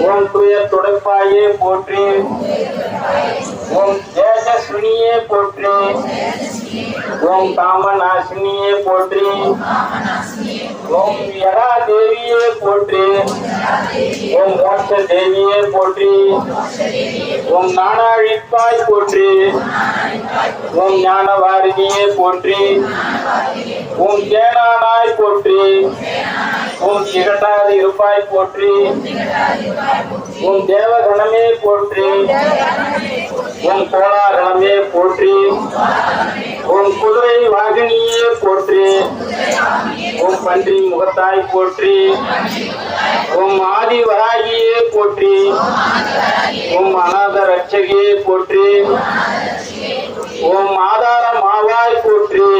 ஓம் துயர் துடைப்பாயே போற்றி. ஓம் தேஜஸ்வினியே போற்றி. ஓம் காமநாசினியே போற்றி. ஓம் யரா தேவியே போற்றி. ஓம் மோட்ச தேவியே போற்றி. ஓம் ஞானாழிப்பாய் போற்றி. ஓம் ஞானவாரிணியே போற்றி. ஓம் தேனானாய் போற்றி. ஓம் திகட்டாது இருப்பாய் போற்றி. ஓம் தேவகணமே போற்றி. ஓம் கோலாகணமே போற்றி. ஓம் குதிரை வாகினியே போற்றி. ஓம் பன்றி முகத்தாய் போற்றி. ஓம் ஆதி வராகியே போற்றி. ஓம் அநாத ரட்சகியே போற்றி. ஓம் ஆதார மாவாய் போற்றி.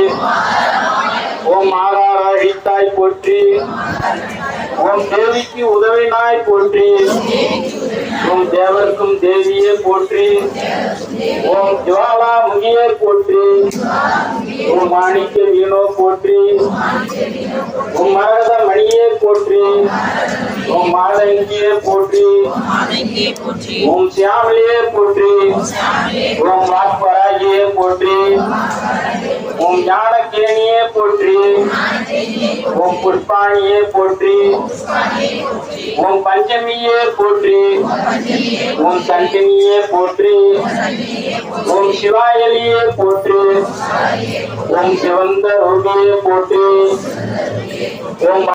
ஓம் ஆகார அழித்தாய் போற்றி. ஓம் தேவிக்கு உதவினாய் போற்றி. ஓம் தேவர்க்கும் தேவியே போற்றி. ஓம் ஜுவாலா முகியே போற்றி. ஓம் மாணிக்க வீணோ போற்றி. ஓம் மரகத மணியே போற்றி. ஓம் மாதங்கியே போற்றி. ஓம் சியாமலியே போற்றி. ஓம் வாக்பராகியே போற்றி. ஓம் ஞானக்கேணியே போற்றி. ஓம் புஷ்பாணியே போற்றி. ஓம் பஞ்சமியே போற்றி. ஓம் சண்டினியே போற்றி. ஓம் சிவாயலியே போற்றி. ஓம் சிவந்த ரூபியே போற்றி. ஓம்